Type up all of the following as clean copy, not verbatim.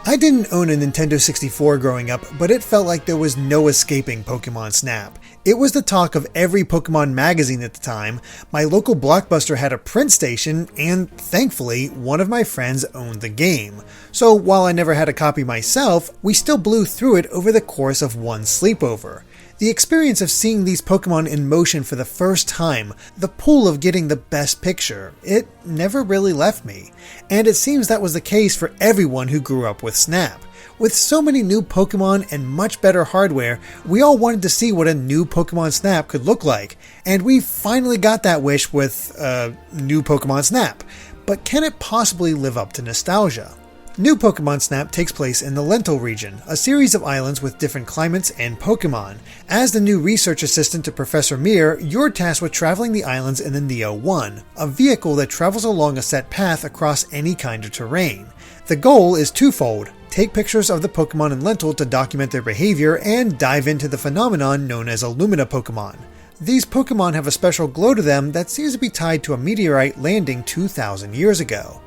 I didn't own a Nintendo 64 growing up, but it felt like there was no escaping Pokémon Snap. It was the talk of every Pokémon magazine at the time, my local Blockbuster had a print station, and thankfully, one of my friends owned the game. So while I never had a copy myself, we still blew through it over the course of one sleepover. The experience of seeing these Pokémon in motion for the first time, the pull of getting the best picture, it never really left me. And it seems that was the case for everyone who grew up with Snap. With so many new Pokémon and much better hardware, we all wanted to see what a new Pokémon Snap could look like. And we finally got that wish with, new Pokémon Snap. But can it possibly live up to nostalgia? New Pokémon Snap takes place in the Lentil region, a series of islands with different climates and Pokémon. As the new research assistant to Professor Mir, you're tasked with traveling the islands in the Neo 1, a vehicle that travels along a set path across any kind of terrain. The goal is twofold: take pictures of the Pokémon in Lentil to document their behavior, and dive into the phenomenon known as Illumina Pokémon. These Pokémon have a special glow to them that seems to be tied to a meteorite landing 2,000 years ago.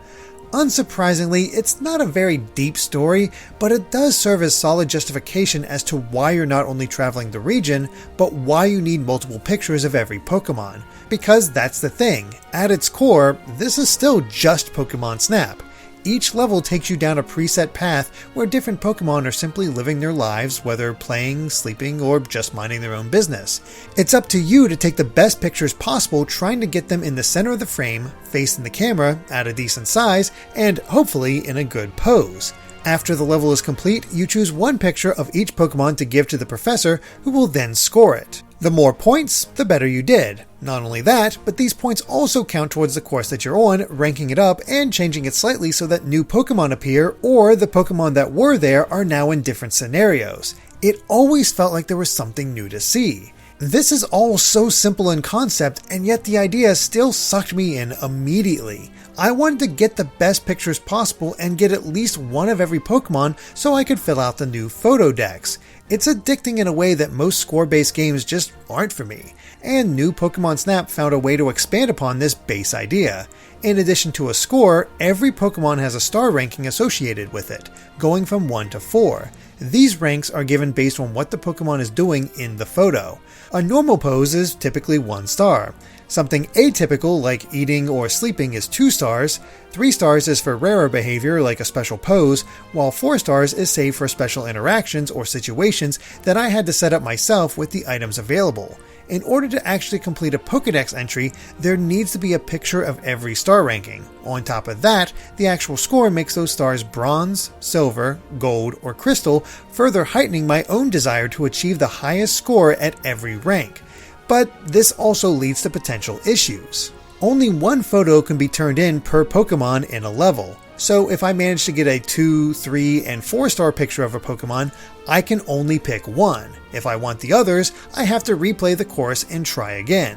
Unsurprisingly, it's not a very deep story, but it does serve as solid justification as to why you're not only traveling the region, but why you need multiple pictures of every Pokémon. Because that's the thing, at its core, this is still just Pokémon Snap. Each level takes you down a preset path where different Pokémon are simply living their lives, whether playing, sleeping, or just minding their own business. It's up to you to take the best pictures possible, trying to get them in the center of the frame, facing the camera, at a decent size, and hopefully in a good pose. After the level is complete, you choose one picture of each Pokémon to give to the professor, who will then score it. The more points, the better you did. Not only that, but these points also count towards the course that you're on, ranking it up and changing it slightly so that new Pokémon appear, or the Pokémon that were there are now in different scenarios. It always felt like there was something new to see. This is all so simple in concept, and yet the idea still sucked me in immediately. I wanted to get the best pictures possible and get at least one of every Pokémon so I could fill out the new photo decks. It's addicting in a way that most score-based games just aren't for me, and new Pokémon Snap found a way to expand upon this base idea. In addition to a score, every Pokémon has a star ranking associated with it, going from 1 to 4. These ranks are given based on what the Pokémon is doing in the photo. A normal pose is typically 1 star. Something atypical like eating or sleeping is 2 stars, 3 stars is for rarer behavior like a special pose, while 4 stars is saved for special interactions or situations that I had to set up myself with the items available. In order to actually complete a Pokédex entry, there needs to be a picture of every star ranking. On top of that, the actual score makes those stars bronze, silver, gold, or crystal, further heightening my own desire to achieve the highest score at every rank. But this also leads to potential issues. Only one photo can be turned in per Pokémon in a level. So if I manage to get a 2, 3, and 4 star picture of a Pokémon, I can only pick one. If I want the others, I have to replay the course and try again.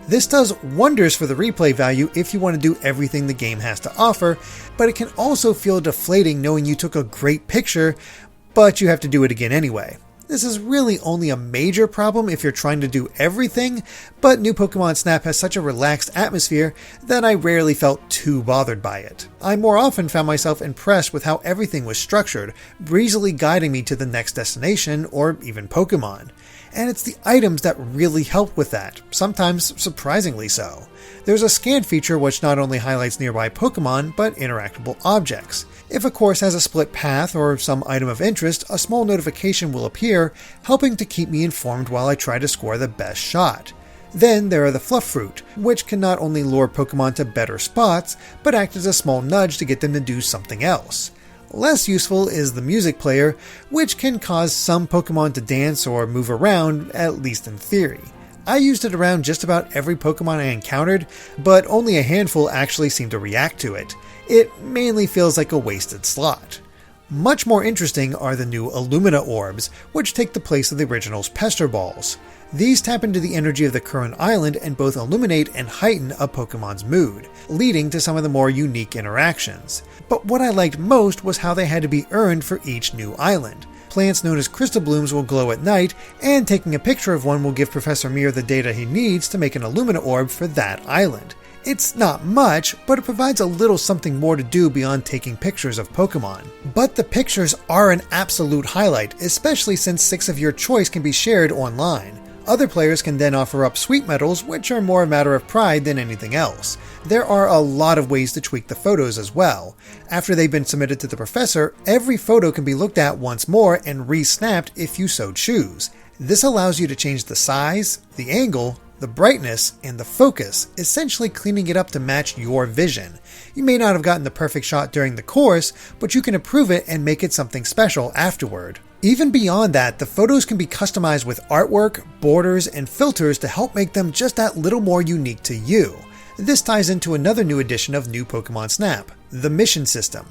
This does wonders for the replay value if you want to do everything the game has to offer, but it can also feel deflating knowing you took a great picture, but you have to do it again anyway. This is really only a major problem if you're trying to do everything, but new Pokémon Snap has such a relaxed atmosphere that I rarely felt too bothered by it. I more often found myself impressed with how everything was structured, breezily guiding me to the next destination or even Pokémon. And it's the items that really help with that, sometimes surprisingly so. There's a scan feature which not only highlights nearby Pokémon, but interactable objects. If a course has a split path or some item of interest, a small notification will appear, helping to keep me informed while I try to score the best shot. Then there are the Fluff Fruit, which can not only lure Pokémon to better spots, but act as a small nudge to get them to do something else. Less useful is the Music Player, which can cause some Pokémon to dance or move around, at least in theory. I used it around just about every Pokémon I encountered, but only a handful actually seemed to react to it. It mainly feels like a wasted slot. Much more interesting are the new Illumina Orbs, which take the place of the original's Pester Balls. These tap into the energy of the current island and both illuminate and heighten a Pokémon's mood, leading to some of the more unique interactions. But what I liked most was how they had to be earned for each new island. Plants known as crystal blooms will glow at night, and taking a picture of one will give Professor Mir the data he needs to make an Illumina Orb for that island. It's not much, but it provides a little something more to do beyond taking pictures of Pokemon. But the pictures are an absolute highlight, especially since 6 of your choice can be shared online. Other players can then offer up sweet medals, which are more a matter of pride than anything else. There are a lot of ways to tweak the photos as well. After they've been submitted to the professor, every photo can be looked at once more and re-snapped if you so choose. This allows you to change the size, the angle, the brightness, and the focus, essentially cleaning it up to match your vision. You may not have gotten the perfect shot during the course, but you can improve it and make it something special afterward. Even beyond that, the photos can be customized with artwork, borders, and filters to help make them just that little more unique to you. This ties into another new addition of New Pokémon Snap, the mission system.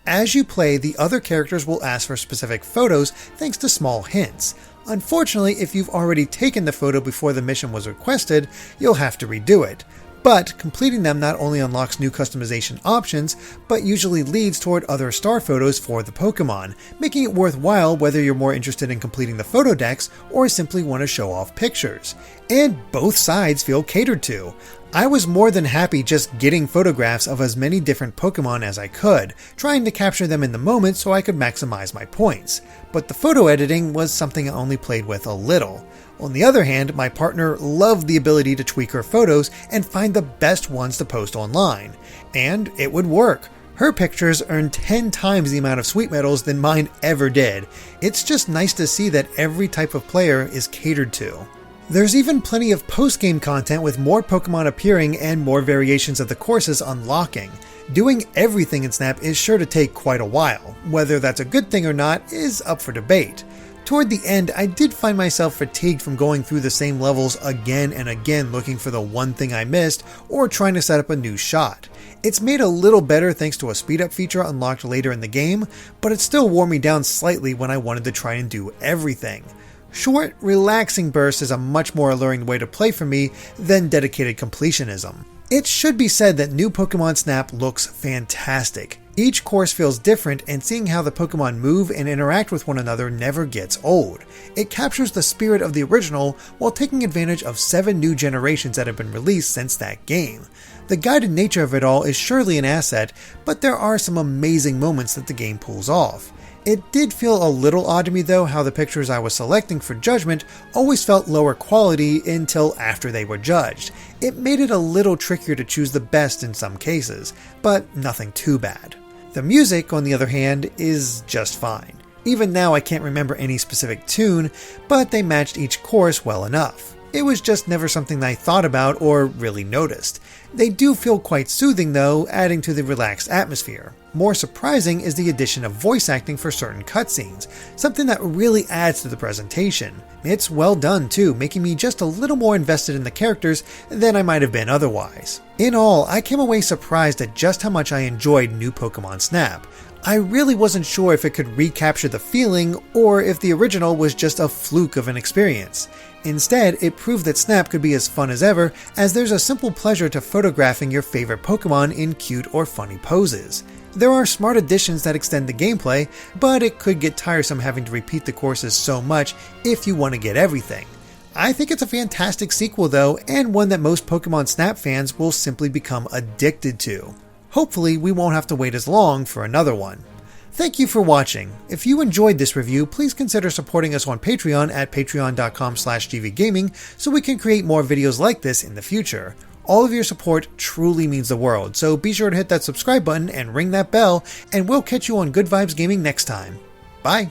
As you play, the other characters will ask for specific photos thanks to small hints. Unfortunately, if you've already taken the photo before the mission was requested, you'll have to redo it. But completing them not only unlocks new customization options, but usually leads toward other star photos for the Pokemon, making it worthwhile whether you're more interested in completing the photo decks or simply want to show off pictures. And both sides feel catered to. I was more than happy just getting photographs of as many different Pokemon as I could, trying to capture them in the moment so I could maximize my points. But the photo editing was something I only played with a little. On the other hand, my partner loved the ability to tweak her photos and find the best ones to post online. And it would work. Her pictures earned 10 times the amount of sweet medals than mine ever did. It's just nice to see that every type of player is catered to. There's even plenty of post-game content with more Pokemon appearing and more variations of the courses unlocking. Doing everything in Snap is sure to take quite a while. Whether that's a good thing or not is up for debate. Toward the end, I did find myself fatigued from going through the same levels again and again looking for the one thing I missed or trying to set up a new shot. It's made a little better thanks to a speed up feature unlocked later in the game, but it still wore me down slightly when I wanted to try and do everything. Short, relaxing bursts is a much more alluring way to play for me than dedicated completionism. It should be said that New Pokémon Snap looks fantastic. Each course feels different, and seeing how the Pokemon move and interact with one another never gets old. It captures the spirit of the original while taking advantage of 7 new generations that have been released since that game. The guided nature of it all is surely an asset, but there are some amazing moments that the game pulls off. It did feel a little odd to me though how the pictures I was selecting for judgment always felt lower quality until after they were judged. It made it a little trickier to choose the best in some cases, but nothing too bad. The music, on the other hand, is just fine. Even now I can't remember any specific tune, but they matched each course well enough. It was just never something that I thought about or really noticed. They do feel quite soothing though, adding to the relaxed atmosphere. More surprising is the addition of voice acting for certain cutscenes, something that really adds to the presentation. It's well done too, making me just a little more invested in the characters than I might have been otherwise. In all, I came away surprised at just how much I enjoyed New Pokémon Snap. I really wasn't sure if it could recapture the feeling or if the original was just a fluke of an experience. Instead, it proved that Snap could be as fun as ever, as there's a simple pleasure to photographing your favorite Pokemon in cute or funny poses. There are smart additions that extend the gameplay, but it could get tiresome having to repeat the courses so much if you want to get everything. I think it's a fantastic sequel though, and one that most Pokemon Snap fans will simply become addicted to. Hopefully we won't have to wait as long for another one. Thank you for watching. If you enjoyed this review, please consider supporting us on Patreon at patreon.com/gvgaming so we can create more videos like this in the future. All of your support truly means the world, so be sure to hit that subscribe button and ring that bell, and we'll catch you on Good Vibes Gaming next time. Bye!